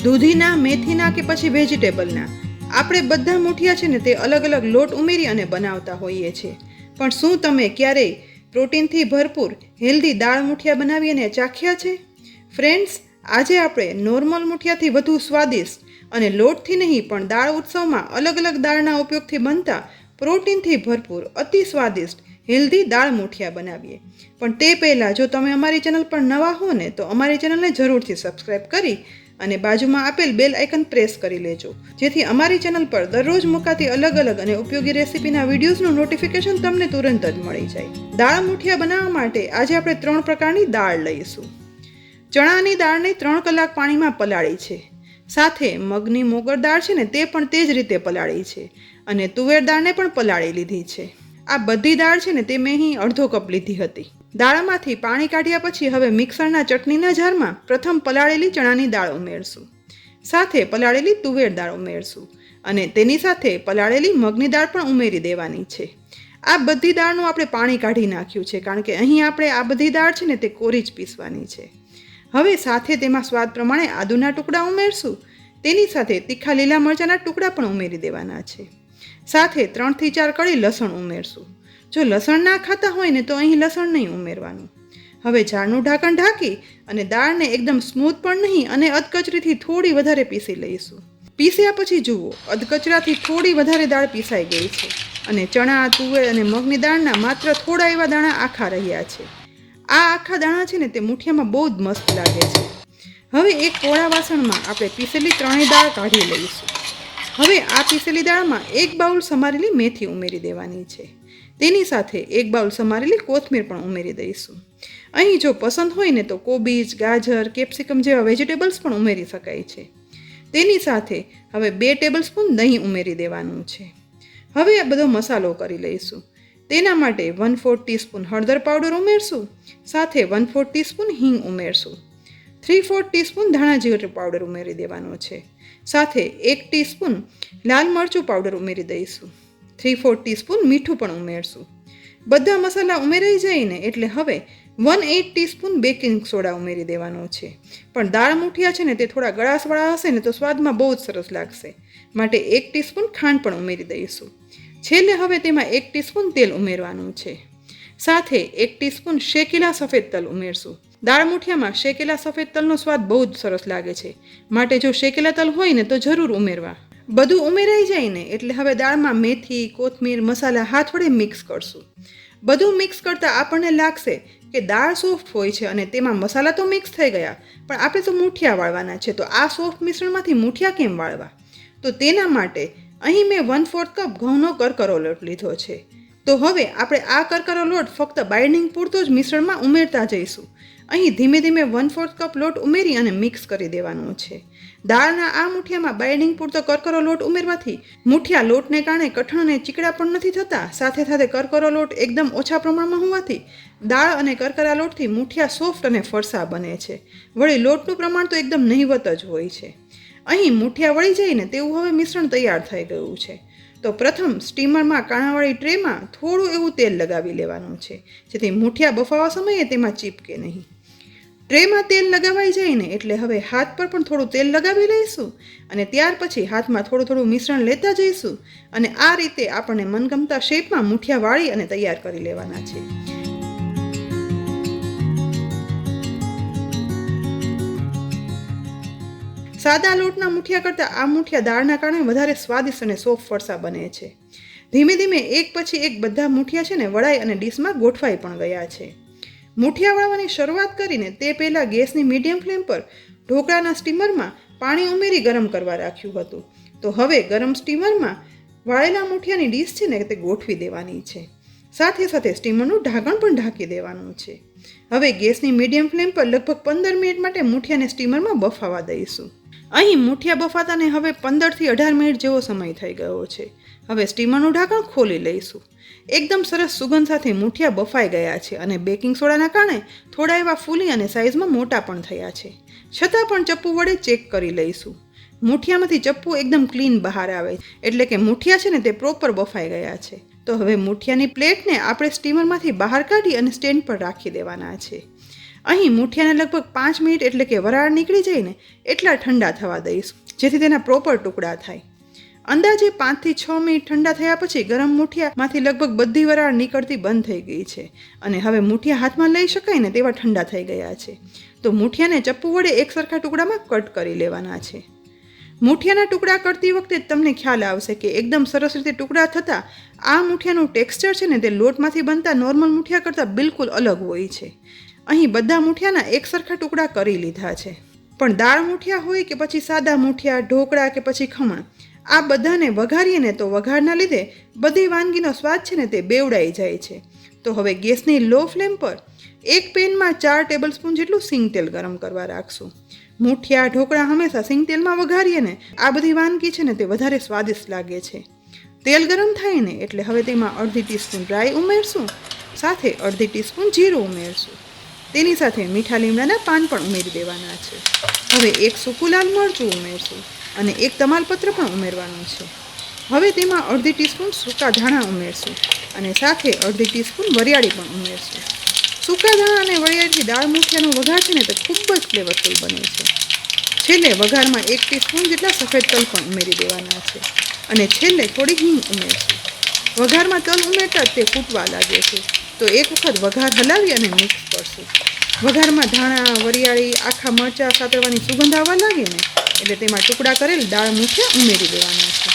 દૂધીના, મેથીના કે પછી વેજીટેબલના આપણે બધા મુઠિયા છે ને તે અલગ અલગ લોટ ઉમેરી અને બનાવતા હોઈએ છીએ. પણ શું તમે ક્યારેય પ્રોટીનથી ભરપૂર હેલ્ધી દાળ મુઠિયા બનાવી અને ચાખ્યા છે? ફ્રેન્ડ્સ, આજે આપણે નોર્મલ મુઠિયાથી વધુ સ્વાદિષ્ટ અને લોટથી નહીં પણ દાળ ઉત્સવમાં અલગ અલગ દાળના ઉપયોગથી બનતા પ્રોટીનથી ભરપૂર અતિ સ્વાદિષ્ટ હેલ્ધી દાળ મુઠિયા બનાવીએ. પણ તે પહેલાં જો તમે અમારી ચેનલ પર નવા હો ને તો અમારી ચેનલને જરૂરથી સબસ્ક્રાઈબ કરી અને બાજુમાં આપેલ બેલ આઇકન પ્રેસ કરી લેજો, જેથી અમારી ચેનલ પર દરરોજ મુકાતી અલગ અલગ અને ઉપયોગી રેસીપીના વિડીયોઝનું નોટિફિકેશન તમને તુરંત જ મળી જાય. દાળ મુઠિયા બનાવવા માટે આજે આપણે 3 પ્રકારની દાળ લઈશું. ચણાની દાળને 3 કલાક પાણીમાં પલાળી છે. સાથે મગની મોગર દાળ છે ને તે પણ તે જ રીતે પલાળી છે અને તુવેર દાળને પણ પલાળી લીધી છે. આ બધી દાળ છે ને તે મેં અહીં અડધો કપ લીધી હતી. દાળમાંથી પાણી કાઢ્યા પછી હવે મિક્સરના ચટણીના જારમાં પ્રથમ પલાળેલી ચણાની દાળ ઉમેરશું, સાથે પલાળેલી તુવેર દાળ ઉમેરશું અને તેની સાથે પલાળેલી મગની દાળ પણ ઉમેરી દેવાની છે. આ બધી દાળનું આપણે પાણી કાઢી નાખ્યું છે, કારણ કે અહીં આપણે આ બધી દાળ છે ને તે કોરી જ પીસવાની છે. હવે સાથે તેમાં સ્વાદ પ્રમાણે આદુના ટુકડા ઉમેરશું. તેની સાથે તીખા લીલા મરચાંના ટુકડા પણ ઉમેરી દેવાના છે. સાથે 3 થી 4 કળી લસણ ઉમેરશું. જો લસણ ના ખાતા હોય ને તો અહીં લસણ નહીં ઉમેરવાનું. હવે જાળનું ઢાંકણ ઢાંકી અને દાળને એકદમ સ્મૂથ પણ નહીં અને અધકચરીથી થોડી વધારે પીસી લઈશું. પીસ્યા પછી જુઓ, અધકચરાથી થોડી વધારે દાળ પીસાઈ ગઈ છે અને ચણા, તુવેર અને મગની દાળના માત્ર થોડા એવા દાણા આખા રહ્યા છે. આ આખા દાણા છે ને તે મુઠિયામાં બહુ જ મસ્ત લાગે છે. હવે એક કોળા વાસણમાં આપણે પીસેલી 3 દાળ કાઢી લઈશું. હવે આ પીસેલી દાળમાં 1 બાઉલ સમારેલી મેથી ઉમેરી દેવાની છે. તેની સાથે 1 બાઉલ સમારેલી કોથમીર પણ ઉમેરી દઈશું. અહીં જો પસંદ હોય ને તો કોબીજ, ગાજર, કેપ્સિકમ જેવા વેજીટેબલ્સ પણ ઉમેરી શકાય છે. તેની સાથે હવે 2 ટેબલસ્પૂન દહીં ઉમેરી દેવાનું છે. હવે આ બધો મસાલો કરી લઈશું. તેના માટે 1/4 ટીસ્પૂન હળદર પાવડર ઉમેરશું, સાથે 1/4 ટીસ્પૂન હિંગ ઉમેરશું, 3/4 ટીસ્પૂન ધાણા જીરું પાવડર ઉમેરી દેવાનો છે. સાથે 1 ટીસ્પૂન લાલ મરચું પાવડર ઉમેરી દઈશું, 3/4 ટીસ્પૂન મીઠું પણ ઉમેરશું. બધા મસાલા ઉમેરાઈ જાય ને એટલે હવે 1/8 ટીસ્પૂન બેકિંગ સોડા ઉમેરી દેવાનો છે. પણ દાળ મુઠિયા છે ને તે થોડા ગળાશવાળા હશે ને તો સ્વાદમાં બહુ જ સરસ લાગશે, માટે 1 ટીસ્પૂન ખાંડ પણ ઉમેરી દઈશું. છેલ્લે હવે તેમાં 1 ટીસ્પૂન તેલ ઉમેરવાનું છે. સાથે 1 ટીસ્પૂન શેકેલા સફેદ તલ ઉમેરશું. દાળ મુઠિયામાં શેકેલા સફેદ તલનો સ્વાદ બહુ જ સરસ લાગે છે, માટે જો શેકેલા તલ હોય ને તો જરૂર ઉમેરવા. બધું ઉમેરાઈ જાય ને એટલે હવે દાળમાં મેથી, કોથમીર, મસાલા હાથ વડે મિક્સ કરશું. બધું મિક્સ કરતાં આપણને લાગશે કે દાળ સોફ્ટ હોય છે અને તેમાં મસાલા તો મિક્સ થઈ ગયા, પણ આપણે તો મુઠિયા વાળવાના છે, તો આ સોફ્ટ મિશ્રણમાંથી મુઠિયા કેમ વાળવા? તો તેના માટે અહીં મેં 1/4 કપ ઘઉંનો કરકરો લોટ લીધો છે. તો હવે આપણે આ કરકરો લોટ ફક્ત બાઇન્ડિંગ પૂરતો જ મિશ્રણમાં ઉમેરતા જઈશું. અહીં ધીમે ધીમે 1/4 કપ લોટ ઉમેરી અને મિક્સ કરી દેવાનો છે. દાળના આ મુઠિયામાં બાઇન્ડિંગ પૂરતો કરકરો લોટ ઉમેરવાથી મુઠિયા લોટને કારણે કઠણ અને ચીકણા પણ નથી થતા. સાથે સાથે કરકરો લોટ એકદમ ઓછા પ્રમાણમાં હોવાથી દાળ અને કરકરા લોટથી મુઠિયા સોફ્ટ અને ફરસા બને છે. વળી લોટનું પ્રમાણ તો એકદમ નહિવત જ હોય છે. અહીં મુઠિયા વળી જાય ને તેવું હવે મિશ્રણ તૈયાર થઈ ગયું છે. તો પ્રથમ સ્ટીમરમાં કાણાવાળી ટ્રેમાં થોડું એવું તેલ લગાવી લેવાનું છે, જેથી મુઠિયા બફાવા સમયે તેમાં ચીપકે નહીં. ટ્રેમાં તેલ લગાવાઈ જાય ને એટલે હવે હાથ પર પણ થોડું તેલ લગાવી લઈશું અને ત્યાર પછી હાથમાં થોડું થોડું મિશ્રણ લેતા જઈશું અને આ રીતે આપણને મનગમતા શેપમાં મુઠિયા વાળી અને તૈયાર કરી લેવાના છે. સાદા લોટના મુઠિયા કરતાં આ મુઠિયા દાળના કારણે વધારે સ્વાદિષ્ટ અને સોફ્ટ ફરસા બને છે. ધીમે ધીમે એક પછી એક બધા મુઠિયા છે ને વળાઈ અને ડીશમાં ગોઠવાઈ પણ ગયા છે. મુઠિયા વાળવાની શરૂઆત કરીને તે પહેલાં ગેસની મીડિયમ ફ્લેમ પર ઢોકળાના સ્ટીમરમાં પાણી ઉમેરી ગરમ કરવા રાખ્યું હતું. તો હવે ગરમ સ્ટીમરમાં વાળેલા મુઠિયાની ડીશ છે ને તે ગોઠવી દેવાની છે. સાથે સાથે સ્ટીમરનું ઢાંકણ પણ ઢાંકી દેવાનું છે. હવે ગેસની મીડિયમ ફ્લેમ પર લગભગ 15 મિનિટ માટે મુઠિયાને સ્ટીમરમાં બફાવા દઈશું. અહીં મુઠિયા બફાતાને હવે 15 થી 18 મિનિટ જેવો સમય થઈ ગયો છે. હવે સ્ટીમરનું ઢાંકણ ખોલી લઈશું. એકદમ સરસ સુગંધ સાથે મુઠિયા બફાઈ ગયા છે અને બેકિંગ સોડાના કારણે થોડા એવા ફૂલી અને સાઇઝમાં મોટા પણ થયા છે. છતાં પણ ચપ્પુ વડે ચેક કરી લઈશું. મુઠિયામાંથી ચપ્પુ એકદમ ક્લીન બહાર આવે એટલે કે મુઠિયા છે ને તે પ્રોપર બફાઈ ગયા છે. તો હવે મુઠિયાની પ્લેટને આપણે સ્ટીમરમાંથી બહાર કાઢી અને સ્ટેન્ડ પર રાખી દેવાના છે. અહીં મૂઠિયાને લગભગ 5 મિનિટ એટલે કે વરાળ નીકળી જાય ને એટલા ઠંડા થવા દઈશું, જેથી તેના પ્રોપર ટુકડા થાય. અંદાજે 5 થી 6 મિનિટ ઠંડા થયા પછી ગરમ મૂઠિયામાંથી લગભગ બધી વરાળ નીકળતી બંધ થઈ ગઈ છે અને હવે મૂઠિયા હાથમાં લઈ શકાય ને તેવા ઠંડા થઈ ગયા છે. તો મૂઠિયાને ચપ્પુ વડે એક સરખા ટુકડામાં કટ કરી લેવાના છે. મૂઠિયાના ટુકડા કરતી વખતે તમને ખ્યાલ આવશે કે એકદમ સરસ રીતે ટુકડા થતાં આ મૂઠિયાનું ટેક્સચર છે ને તે લોટમાંથી બનતા નોર્મલ મૂઠિયા કરતાં બિલકુલ અલગ હોય છે. અહીં બધા મૂઠિયાના એક સરખા ટુકડા કરી લીધા છે. પણ દાળ મૂઠિયા હોય કે પછી સાદા મૂઠિયા, ઢોકળા કે પછી ખમણ, આ બધાને વઘારીએ ને તો વઘારના લીધે બધી વાનગીનો સ્વાદ છે ને તે બેવડાઈ જાય છે. તો હવે ગેસની લો ફ્લેમ પર એક પેનમાં 4 ટેબલ સ્પૂન જેટલું સિંગ તેલ ગરમ કરવા રાખશું. મૂઠિયા, ઢોકળા હંમેશા સિંગ તેલમાં વઘારીએ ને આ બધી વાનગી છે ને તે વધારે સ્વાદિષ્ટ લાગે છે. તેલ ગરમ થાય ને એટલે હવે તેમાં અડધી ટીસ્પૂન રાઈ ઉમેરશું, સાથે અડધી ટીસ્પૂન જીરું ઉમેરશું. તેની સાથે મીઠા લીમડાના પાન પણ ઉમેરી દેવાના છે. હવે એક સૂકું લાલ મરચું ઉમેરશું અને એક તમાલપત્ર પણ ઉમેરવાનું છે. હવે તેમાં અડધી ટીસ્પૂન સૂકા ધાણા ઉમેરશું અને સાથે અડધી ટીસ્પૂન વરિયાળી પણ ઉમેરશું. સૂકા ધાણા અને વરિયાળીથી દાળ મૂઠિયાનો વઘાર છે ને તે ખૂબ જ ફ્લેવરફુલ બને છે. છેલ્લે વઘારમાં 1 ટીસ્પૂન જેટલા સફેદ તલ પણ ઉમેરી દેવાના છે અને છેલ્લે થોડી હિંગ ઉમેરશું. વઘારમાં તલ ઉમેરતા તે ફૂટવા લાગે છે, તો એક વખત વઘાર હલાવી અને મિક્સ કરશું. વઘારમાં ધાણા, વરિયાળી, આખા મરચાં સાતળવાની સુગંધ આવવા લાગે ને એટલે તેમાં ટુકડા કરેલ દાળ મૂઠિયા ઉમેરી દેવાના છે.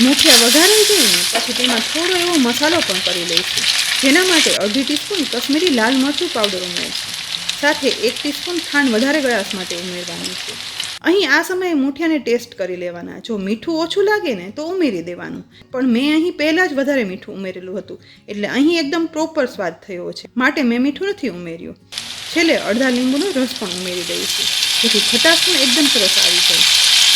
મૂઠિયા વઘારાઈ જાય ને પછી તેમાં થોડો એવો મસાલો પણ કરી લઈશું, જેના માટે અડધી ટીસ્પૂન કશ્મીરી લાલ મરચું પાવડર ઉમેરશું. સાથે 1 ટીસ્પૂન ખાંડ વધારે ગળાશ માટે ઉમેરવાની છે. અહીં આ સમયે મૂઠિયાને ટેસ્ટ કરી લેવાના. જો મીઠું ઓછું લાગે ને તો ઉમેરી દેવાનું, પણ મેં અહીં પહેલાં જ વધારે મીઠું ઉમેરેલું હતું એટલે અહીં એકદમ પ્રોપર સ્વાદ થયો છે, માટે મેં મીઠું નથી ઉમેર્યું. છેલ્લે અડધા લીંબુનો રસ પણ ઉમેરી દઈશું, જેથી ખટાશ પણ એકદમ સરસ આવી જાય.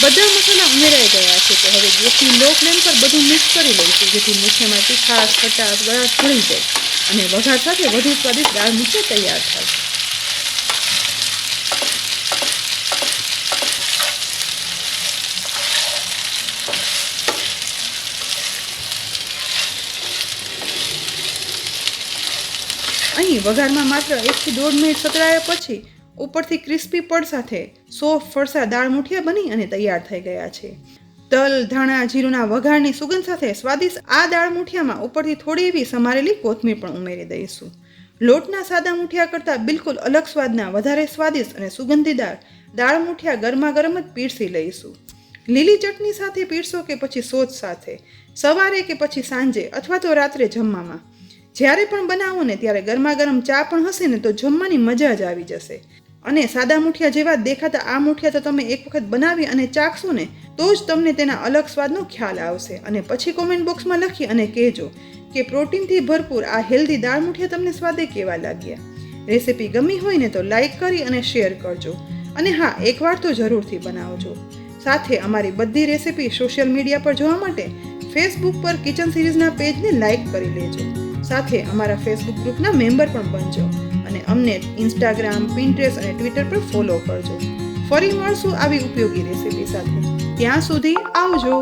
બધા મસાલા ઉમેરાઈ ગયા છે, તો હવે ગેસની લો ફ્લેમ પર બધું મિક્સ કરી લઈશું, જેથી મૂઠિયામાં તીખાશ, ખટાશ, ગળાશ ભળી જાય અને વઘાર સાથે વધુ સ્વાદિષ્ટ દાળ મૂઠિયા તૈયાર થાય. અહીં વઘારમાં માત્ર 1 થી 1.5 મિનિટ સતળાયા પછી ઉપરથી ક્રિસ્પી પડ સાથે સોફ્ટ ફરસા દાળ મૂઠિયા બની અને તૈયાર થઈ ગયા છે. તલ, ધાણા, જીરુંના વઘારની સુગંધ સાથે સ્વાદિષ્ટ આ દાળ મૂઠિયામાં ઉપરથી થોડી એવી સમારેલી કોથમીર પણ ઉમેરી દઈશું. લોટના સાદા મૂઠિયા કરતાં બિલકુલ અલગ સ્વાદના વધારે સ્વાદિષ્ટ અને સુગંધીદાર દાળ મૂઠિયા ગરમા ગરમ જ પીરસી લઈશું. લીલી ચટણી સાથે પીરસો કે પછી સોસ સાથે, સવારે કે પછી સાંજે અથવા તો રાત્રે જમવામાં. જ્યારે પણ બનાવો ને ત્યારે ગરમા ગરમ ચા પણ હશે ને તો જમવાની મજા જ આવી જશે. અને સાદા મૂઠિયા જેવા દેખાતા આ મૂઠિયા તો તમે એક વખત બનાવી અને ચાખશો ને તો જ તમને તેના અલગ સ્વાદનો ખ્યાલ આવશે. અને પછી કોમેન્ટ બોક્સમાં લખી અને કહેજો કે પ્રોટીનથી ભરપૂર આ હેલ્ધી દાળ મૂઠિયા તમને સ્વાદે કેવા લાગ્યા. રેસિપી ગમી હોય ને તો લાઈક કરી અને શેર કરજો. અને હા, એકવાર તો જરૂરથી બનાવજો. સાથે અમારી બધી રેસિપી સોશિયલ મીડિયા પર જોવા માટે ફેસબુક પર કિચન સિરીઝના પેજને લાઈક કરી લેજો. સાથે અમારા ફેસબુક ગ્રુપના મેમ્બર પણ બનજો અને અમને ઇન્સ્ટાગ્રામ, પિન્ટરેસ્ટ અને ટ્વિટર પર ફોલો કરજો. ફરી મળશું આવી ઉપયોગી રેસિપી સાથે. ત્યાં સુધી આવજો.